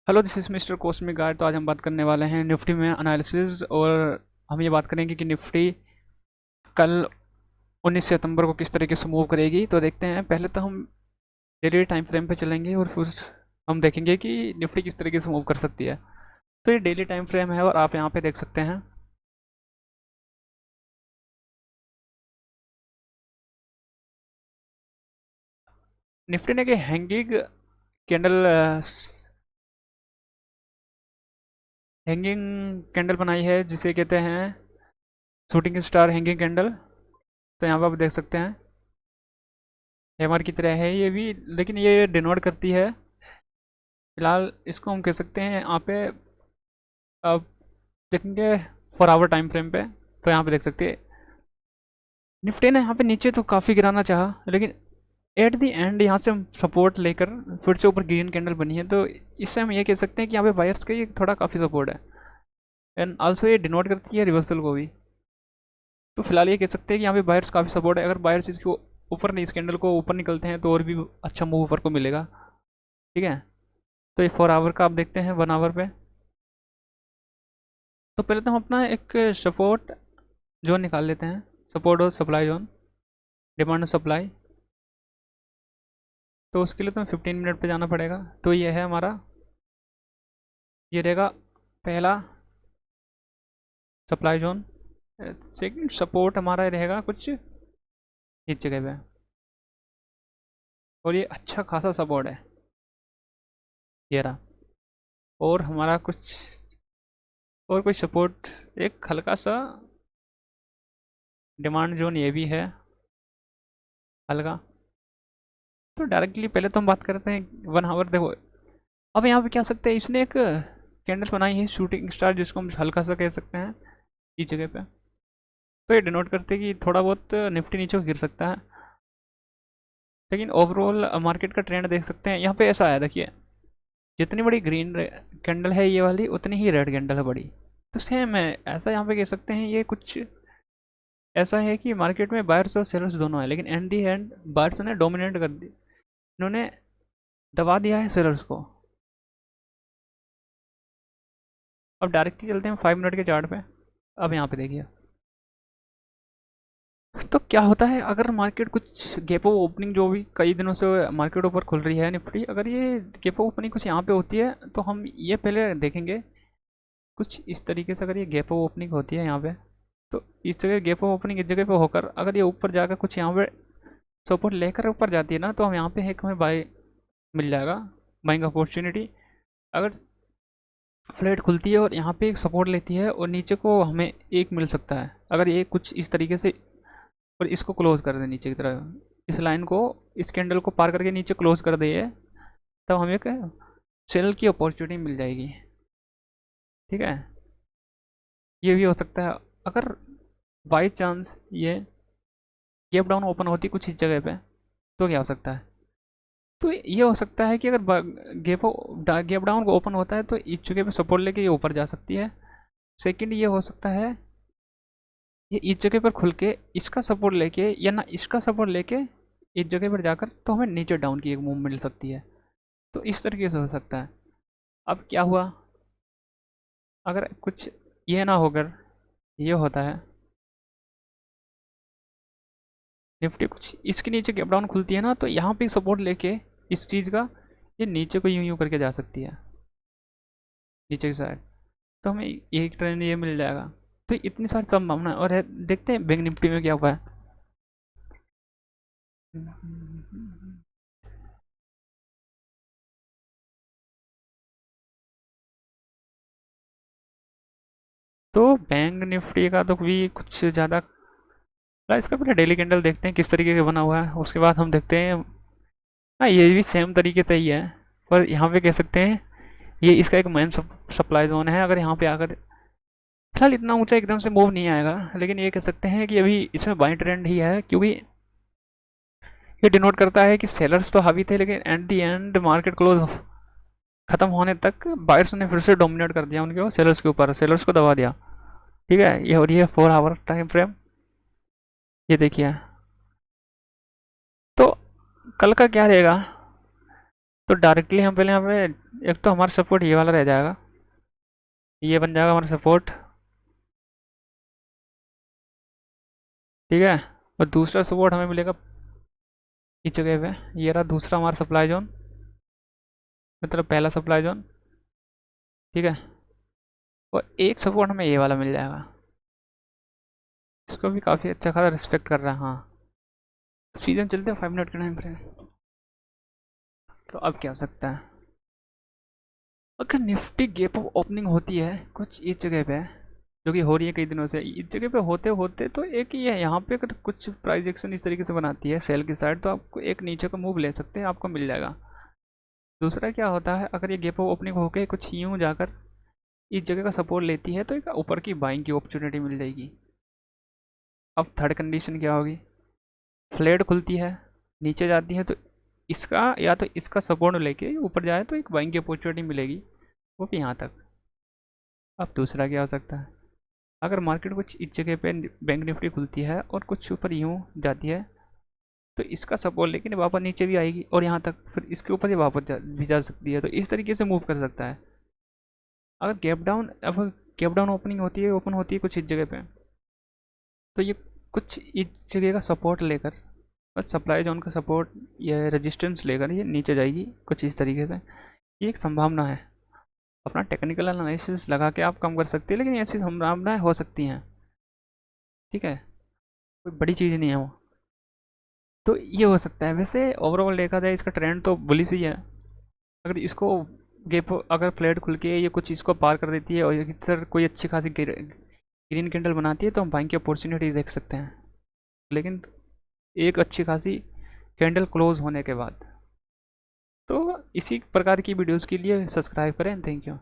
Hello, this is mister cosmic guide. तो आज हम बात करने वाले हैं निफ्टी में एनालिसिस। और हम ये बात करेंगे कि निफ्टी कल 19 सितंबर को किस तरीके से मूव करेगी। तो देखते हैं, पहले तो हम डेली टाइम फ्रेम पे चलेंगे और फिर हम देखेंगे कि निफ्टी किस तरीके से मूव कर सकती है। तो ये डेली टाइम फ्रेम है और आप यहाँ पे देख सकते हैं। निफ्टी ने कि हैंगिंग कैंडल बनाई है, जिसे कहते हैं शूटिंग स्टार हैंगिंग कैंडल। तो यहाँ पर आप देख सकते हैं हैमर की तरह है ये भी, लेकिन ये डिनोट करती है। फिलहाल इसको हम कह सकते हैं यहाँ पे। अब देखेंगे 4 आवर टाइम फ्रेम पे। तो यहाँ पे देख सकते हैं निफ्टी ने यहाँ पे नीचे तो काफ़ी गिराना चाहा, लेकिन एट दी एंड यहाँ से हम सपोर्ट लेकर फिर से ऊपर ग्रीन कैंडल बनी है। तो इससे हम ये कह सकते हैं कि यहाँ पे बायर्स का ये थोड़ा काफ़ी सपोर्ट है। एंड आल्सो ये डिनोट करती है रिवर्सल को भी। तो फिलहाल ये कह सकते हैं कि यहाँ पे बायर्स काफ़ी सपोर्ट है। अगर बायर्स इसको ऊपर नहीं, इस कैंडल को ऊपर निकलते हैं तो और भी अच्छा मूव ऊपर को मिलेगा। ठीक है। तो ये 4 आवर का आप देखते हैं 1 आवर पे। तो पहले तो हम अपना एक सपोर्ट जोन निकाल लेते हैं। सपोर्ट और सप्लाई जोन, डिमांड और सप्लाई। तो उसके लिए तो 15 मिनट पे जाना पड़ेगा। तो ये है हमारा, ये रहेगा पहला सप्लाई जोन। सेकंड सपोर्ट हमारा रहेगा कुछ इस जगह पे, और ये अच्छा खासा सपोर्ट है ये रहा। और हमारा कुछ और कोई सपोर्ट, एक हल्का सा डिमांड जोन ये भी है हल्का। तो डायरेक्टली पहले तो हम बात करते हैं 1 आवर। देखो अब यहाँ पे क्या सकते हैं, इसने एक कैंडल बनाई है शूटिंग स्टार, जिसको हम हल्का सा कह सकते हैं इस जगह पे। तो ये डिनोट करते हैं कि थोड़ा बहुत निफ्टी नीचे गिर सकता है, लेकिन ओवरऑल मार्केट का ट्रेंड देख सकते हैं। यहाँ पे ऐसा है, देखिए जितनी बड़ी ग्रीन कैंडल है ये वाली, उतनी ही रेड कैंडल है बड़ी। तो सेम है ऐसा, यहाँ पे कह सकते हैं ये कुछ ऐसा है कि मार्केट में बायर्स और सेलर्स दोनों है, लेकिन एंड दी एंड बायर्स ने डोमिनेट कर दी, इन्होंने दबा दिया है सेलर्स को। अब डायरेक्टली चलते हैं 5 मिनट के चार्ट पे। अब यहाँ पे देखिए तो क्या होता है, अगर मार्केट कुछ गैप ऑफ ओपनिंग, जो भी कई दिनों से मार्केट ऊपर खुल रही है निफ्टी, अगर ये गैप ऑफ ओपनिंग कुछ यहाँ पे होती है तो हम ये पहले देखेंगे कुछ इस तरीके से। अगर ये गैप ऑफ ओपनिंग होती है यहाँ पे, तो इस जगह गैप ऑफ ओपनिंग इस जगह पे होकर अगर ये ऊपर जाकर कुछ यहाँ पे सपोर्ट लेकर ऊपर जाती है ना, तो हम यहाँ पे एक हमें बाय मिल जाएगा, बाइंग अपॉर्चुनिटी। अगर फ्लैट खुलती है और यहाँ पे एक सपोर्ट लेती है और नीचे को हमें एक मिल सकता है, अगर ये कुछ इस तरीके से और इसको क्लोज कर दे नीचे की तरफ, इस लाइन को, इस कैंडल को पार करके नीचे क्लोज कर दे, तब हमें एक सेल की अपॉर्चुनिटी मिल जाएगी। ठीक है। ये भी हो सकता है अगर बाई चांस ये गैप डाउन ओपन होती कुछ इस जगह पे, तो क्या हो सकता है। तो ये हो सकता है कि अगर गैप डाउन को ओपन होता है तो इस जगह पे सपोर्ट लेके ये ऊपर जा सकती है। सेकंड ये हो सकता है ये इस जगह पर खुल के इसका सपोर्ट लेके, या ना इसका सपोर्ट लेके इस जगह पर जाकर तो हमें नीचे डाउन की एक मूव मिल सकती है। तो इस तरीके से हो सकता है। अब क्या हुआ अगर कुछ ये ना होकर ये होता है, निफ्टी कुछ इसके नीचे गैप डाउन खुलती है ना, तो यहाँ पे सपोर्ट लेके इस चीज़ का ये नीचे को यूं यूं करके जा सकती है नीचे की साइड। तो हमें एक ट्रेंड ये मिल जाएगा। तो इतनी सारी संभावना और है। देखते हैं बैंक निफ्टी में क्या हुआ है। तो बैंक निफ्टी का तो भी कुछ ज़्यादा, इसका पहले डेली कैंडल देखते हैं किस तरीके का बना हुआ है, उसके बाद हम देखते हैं। हाँ, ये भी सेम तरीके से ही है, पर यहाँ पे कह सकते हैं ये इसका एक मेन सप्लाई जोन है। अगर यहाँ पे आकर फिलहाल इतना ऊंचा एकदम से मूव नहीं आएगा, लेकिन ये कह सकते हैं कि अभी इसमें बाई ट्रेंड ही है, क्योंकि ये डिनोट करता है कि सेलर्स तो हावी थे, लेकिन at the and market close खत्म होने तक बायर्स ने फिर से डोमिनेट कर दिया उनके सेलर्स के ऊपर, सेलर्स को दबा दिया। ठीक है। ये और ये 4 आवर टाइम फ्रेम ये देखिए। तो कल का क्या रहेगा, तो डायरेक्टली हम पहले यहाँ पे एक तो हमारा सपोर्ट ये वाला रह जाएगा, ये बन जाएगा हमारा सपोर्ट, ठीक है। और दूसरा सपोर्ट हमें मिलेगा इस जगह पे, ये रहा दूसरा हमारा सप्लाई जोन, मतलब पहला सप्लाई जोन, ठीक है। और एक सपोर्ट हमें ये वाला मिल जाएगा, इसको भी काफ़ी अच्छा खासा रिस्पेक्ट कर रहा है। हाँ, सीजन चलते हैं 5 मिनट के टाइम पर। तो अब क्या हो सकता है, अगर निफ्टी गैप अप ओपनिंग होती है कुछ इस जगह पे, जो कि हो रही है कई दिनों से, इस जगह पे होते होते तो एक ही है यहाँ पे, अगर कुछ प्राइस एक्शन इस तरीके से बनाती है सेल की साइड, तो आपको एक नीचे का मूव ले सकते हैं, आपको मिल जाएगा। दूसरा क्या होता है, अगर ये गैप अप ओपनिंग होके कुछ यूँ जाकर इस जगह का सपोर्ट लेती है, तो एक ऊपर की बाइंग की अपॉर्चुनिटी मिल जाएगी। अब थर्ड कंडीशन क्या होगी, फ्लैट खुलती है, नीचे जाती है, तो इसका या तो इसका सपोर्ट लेके ऊपर जाए तो एक बाइंग की अपॉर्चुनिटी मिलेगी, वो भी यहाँ तक। अब दूसरा क्या हो सकता है, अगर मार्केट कुछ इस जगह पे बैंक निफ्टी खुलती है और कुछ ऊपर यूँ जाती है, तो इसका सपोर्ट लेकिन वापस नीचे भी आएगी और यहाँ तक, फिर इसके ऊपर ही वापस भी जा सकती है, तो इस तरीके से मूव कर सकता है। अगर गैप डाउन, अब गैप डाउन ओपनिंग होती है, ओपन होती है कुछ इस जगह पे, तो ये कुछ इस जगह का सपोर्ट लेकर, बस सप्लाई जोन का सपोर्ट या रेजिस्टेंस लेकर ये नीचे जाएगी कुछ इस तरीके से। ये एक संभावना है, अपना टेक्निकल एनालिसिस लगा के आप कम कर सकते हैं, लेकिन ऐसी संभावनाएं हो सकती हैं, ठीक है, कोई बड़ी चीज़ नहीं है वो। तो ये हो सकता है। वैसे ओवरऑल देखा जाए इसका ट्रेंड तो बुलिश ही है। अगर इसको गैप, अगर फ्लैट खुल के ये कुछ इसको पार कर देती है और सर कोई अच्छी खासी ग्रीन कैंडल बनाती है, तो हम बाइंग की अपॉर्चुनिटी देख सकते हैं, लेकिन एक अच्छी खासी कैंडल क्लोज होने के बाद। तो इसी प्रकार की वीडियोस के लिए सब्सक्राइब करें। Thank you.